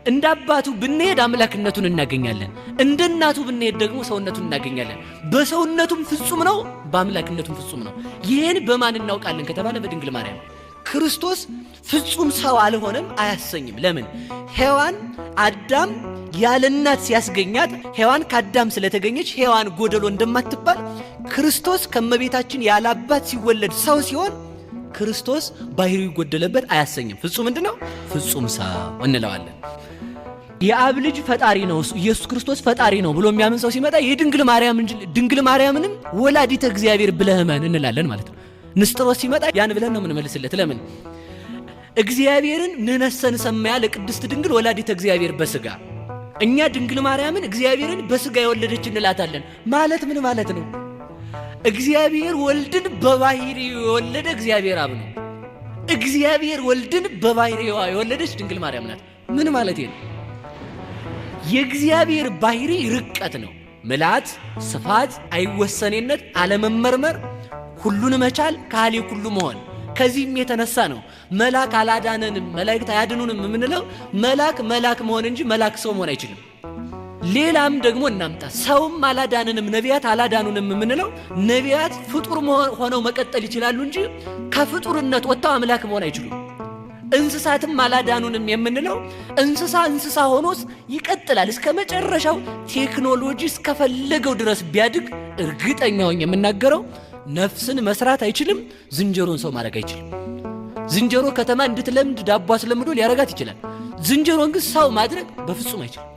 እንደ አባቱ ብንሄድ አምላክነቱን እናገኛለን፣ እንደ እናቱ ብንሄድ ደግሞ ሰውነቱን እናገኛለን። በሰውነቱም ፍጹም ነው፣ በአምላክነቱም ፍጹም ነው። ይህን በማን እናውቃለን ከተባለ በድንግል ማርያም። ክርስቶስ ፍጹም ሰው አልሆነም አያሰኝም። ለምን? ሔዋን አዳም ያለ እናት ሲያስገኛት ሔዋን ከአዳም ስለተገኘች ሔዋን ጎደሎ እንደማትባል ክርስቶስ ከመቤታችን ያለ አባት ሲወለድ ሰው ሲሆን ክርስቶስ ባህሪው ይጎደለበት አያሰኝም። ፍጹም ምንድነው? ፍጹም ሰው እንለዋለን። የአብ ልጅ ፈጣሪ ነው ኢየሱስ ክርስቶስ ፈጣሪ ነው ብሎ የሚያምን ሰው ሲመጣ የድንግል ማርያም እንጂ ድንግል ማርያምንም ወላዲተ እግዚአብሔር ብለህመን እንላለን ማለት ነው። ንስጥሮስ ሲመጣ ያን ብለን ነው የምንመልስለት። ለምን? እግዚአብሔርን ንነሰን ሰማያ ለቅድስት ድንግል ወላዲተ እግዚአብሔር በስጋ እኛ ድንግል ማርያምን እግዚአብሔርን በስጋ የወለደች እንላታለን ማለት ምን ማለት ነው? እግዚአብሔር ወልድን በባህሪው የወለደ እግዚአብሔር አብ ነው። እግዚአብሔር ወልድን በባህሪዋ የወለደች ድንግል ማርያም ናት። ምን ማለት ነው? የእግዚአብሔር ባህሪ ርቀት ነው። ምልአት፣ ስፋት፣ አይወሰኔነት፣ አለመመርመር፣ ሁሉን መቻል፣ ካሊ ሁሉ መሆን። ከዚህም የተነሳ ነው መልአክ አላዳነንም መላእክት አያድኑንም የምንለው። መልአክ መሆን እንጂ መልአክ ሰው መሆን አይችልም። ሌላም ደግሞ እናምጣ። ሰውም አላዳነንም ነቢያት አላዳኑንም የምንለው ነቢያት ፍጡር ሆነው መቀጠል ይችላሉ እንጂ ከፍጡርነት ወጥተው አምላክ መሆን አይችሉም። እንስሳትም አላዳኑንም የምንለው እንስሳ ሆኖስ ይቀጥላል እስከ መጨረሻው ቴክኖሎጂ እስከፈለገው ድረስ ቢያድግ እርግጠኛው የምናገረው ነፍስን መስራት አይችልም። ዝንጀሮን ሰው ማድረግ አይችልም። ዝንጀሮ ከተማ እንድትለምድ ዳቦ አስለምዶ ሊያረጋት ይችላል። ዝንጀሮን ግን ሰው ማድረግ በፍጹም አይችልም።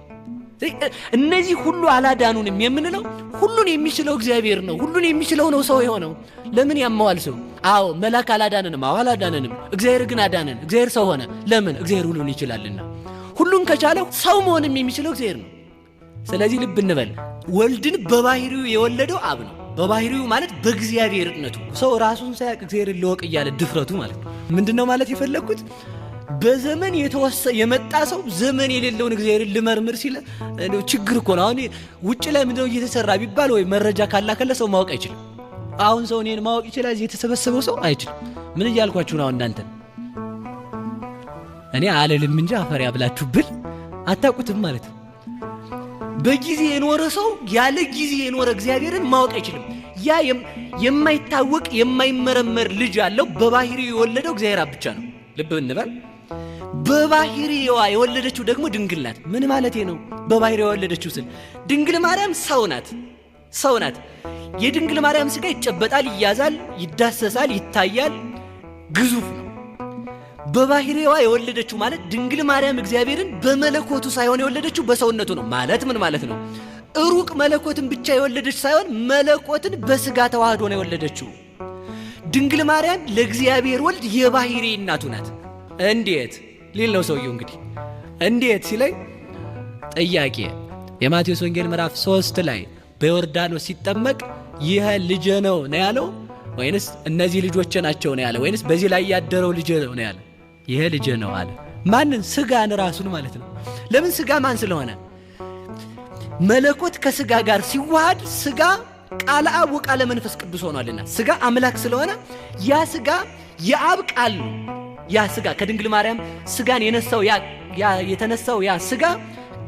እነዚህ ሁሉ አላዳኑንም የምንለው ሁሉን የሚችለው እግዚአብሔር ነው። ሁሉን የሚችለው ነው ሰው የሆነው። ለምን ያመዋል ሰው? አዎ መልአክ አላዳነንም፣ አዎ አላዳነንም። እግዚአብሔር ግን አዳነን። እግዚአብሔር ሰው ሆነ። ለምን? እግዚአብሔር ሁሉን ይችላልና። ሁሉን ከቻለው ሰው መሆንም የሚችለው እግዚአብሔር ነው። ስለዚህ ልብ እንበል። ወልድን በባህሪው የወለደው አብ ነው። በባህሪው ማለት በእግዚአብሔርነቱ። ሰው ራሱን ሳያውቅ እግዚአብሔርን ልወቅ እያለ ድፍረቱ ማለት ነው። ምንድነው ማለት የፈለግኩት? በዘመን የመጣ ሰው ዘመን የሌለውን እግዚአብሔርን ልመርምር ሲል ችግር እኮ ነው። አሁን ውጭ ላይ ምንድነው እየተሰራ ቢባል ወይ መረጃ ካላከለ ሰው ማወቅ አይችልም። አሁን ሰው እኔን ማወቅ ይችላል፣ እዚህ የተሰበሰበው ሰው አይችልም። ምን እያልኳችሁ ነው? እናንተ እኔ አለልም እንጂ አፈር ያብላችሁ ብል አታውቁትም ማለት ነው። በጊዜ የኖረ ሰው ያለ ጊዜ የኖረ እግዚአብሔርን ማወቅ አይችልም። ያ የማይታወቅ የማይመረመር ልጅ ያለው በባህሪው የወለደው እግዚአብሔር ብቻ ነው። ልብ እንበል። በባህሪዋ የወለደችው ደግሞ ድንግል ናት። ምን ማለት ነው? በባህሪዋ የወለደችው ስል ድንግል ማርያም ሰው ናት። የድንግል ማርያም ስጋ ይጨበጣል፣ ይያዛል፣ ይዳሰሳል፣ ይታያል፣ ግዙፍ ነው። በባህሪዋ የወለደችው ማለት ድንግል ማርያም እግዚአብሔርን በመለኮቱ ሳይሆን የወለደችው በሰውነቱ ነው። ማለት ምን ማለት ነው? ሩቅ መለኮትን ብቻ የወለደች ሳይሆን መለኮትን በስጋ ተዋህዶ ነው የወለደችው። ድንግል ማርያም ለእግዚአብሔር ወልድ የባህሪ እናቱ ናት። እንዴት ሊል ነው ሰውየው። እንግዲህ እንዴት ሲለኝ ጥያቄ የማቴዎስ ወንጌል ምዕራፍ 3 ላይ በዮርዳኖስ ሲጠመቅ ይህ ልጄ ነው ያለው ወይንስ እነዚህ ልጆቼ ናቸው ነው ያለው? ወይንስ በዚህ ላይ ያደረው ልጄ ነው ያለው? ይሄ ልጄ ነው አለ። ማንን? ስጋን ራሱን ማለት ነው። ለምን? ስጋ ማን ስለሆነ? መለኮት ከስጋ ጋር ሲዋሃድ ስጋ ቃለ አብ ወቃለ መንፈስ ቅዱስ ሆኗልና ስጋ አምላክ ስለሆነ ያ ስጋ የአብ ቃል ነው። ያ ስጋ ከድንግል ማርያም ስጋን የተነሳው ያ ስጋ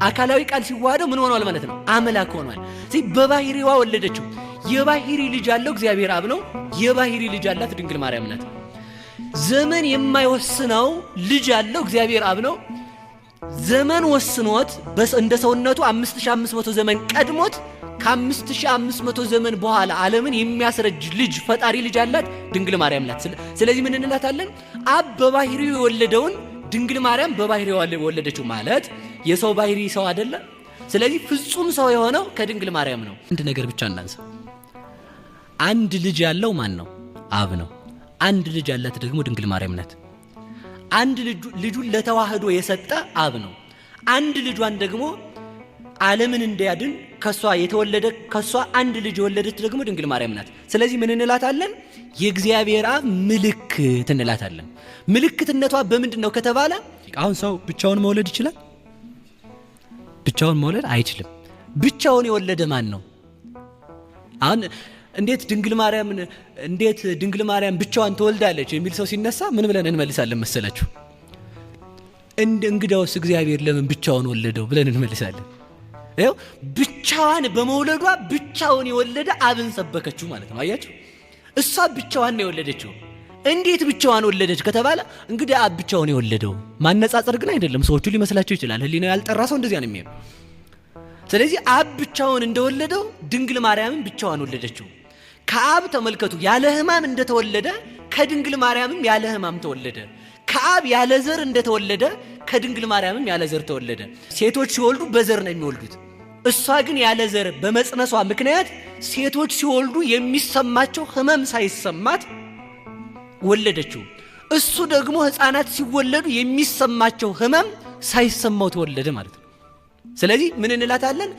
አካላዊ ቃል ሲዋሃደው ምን ሆኗል ማለት ነው? አምላክ ሆኗል። ስለዚህ በባህሪዋ ወለደችው። የባህሪ ልጅ ያለው እግዚአብሔር አብ ነው። የባህሪ ልጅ ያላት ድንግል ማርያም ናት። ዘመን የማይወስነው ልጅ ያለው እግዚአብሔር አብ ነው። ዘመን ወስኖት እንደ ሰውነቱ 5500 ዘመን ቀድሞት ከ5500 ዘመን በኋላ ዓለምን የሚያስረጅ ልጅ ፈጣሪ ልጅ ያላት ድንግል ማርያም ናት። ስለዚህ ምን እንላታለን? አብ በባህሪው የወለደውን ድንግል ማርያም በባህሪው የወለደችው ማለት የሰው ባህሪ ሰው አይደለ? ስለዚህ ፍጹም ሰው የሆነው ከድንግል ማርያም ነው። አንድ ነገር ብቻ እናንሳ። አንድ ልጅ ያለው ማን ነው? አብ ነው። አንድ ልጅ ያላት ደግሞ ድንግል ማርያም ናት። አንድ ልጁን ለተዋህዶ የሰጠ አብ ነው። አንድ ልጇን ደግሞ ዓለምን እንዲያድን ከሷ አንድ ልጅ የወለደች ደግሞ ድንግል ማርያም ናት። ስለዚህ ምን እንላታለን? የእግዚአብሔር አብ ምልክት እንላታለን። ምልክትነቷ በምንድን ነው ከተባለ አሁን ሰው ብቻውን መውለድ ይችላል? ብቻውን መውለድ አይችልም። ብቻውን የወለደ ማን ነው? አሁን እንዴት ድንግል ማርያም ብቻዋን ትወልዳለች የሚል ሰው ሲነሳ ምን ብለን እንመልሳለን መሰላችሁ? እንግዳውስ እግዚአብሔር ለምን ብቻውን ወለደው ብለን እንመልሳለን። ይኸው ብቻዋን በመውለዷ ብቻውን የወለደ አብን ሰበከችው ማለት ነው። አያችሁ፣ እሷ ብቻዋን ነው የወለደችው። እንዴት ብቻዋን ወለደች ከተባለ እንግዲህ አብ ብቻውን የወለደው ማነጻጸር ግን አይደለም። ሰዎቹ ሊመስላቸው ይችላል። ህሊናው ያልጠራ ሰው እንደዚያ ነው የሚሄድ። ስለዚህ አብ ብቻውን እንደወለደው ድንግል ማርያምን ብቻዋን ወለደችው። ከአብ ተመልከቱ ያለ ሕማም እንደተወለደ ከድንግል ማርያምም ያለ ሕማም ተወለደ። ከአብ ያለ ዘር እንደተወለደ ከድንግል ማርያምም ያለ ዘር ተወለደ። ሴቶች ሲወልዱ በዘር ነው የሚወልዱት። እሷ ግን ያለ ዘር በመጽነሷ ምክንያት ሴቶች ሲወልዱ የሚሰማቸው ሕመም ሳይሰማት ወለደችው። እሱ ደግሞ ሕፃናት ሲወለዱ የሚሰማቸው ሕመም ሳይሰማው ተወለደ ማለት ነው። ስለዚህ ምን እንላታለን?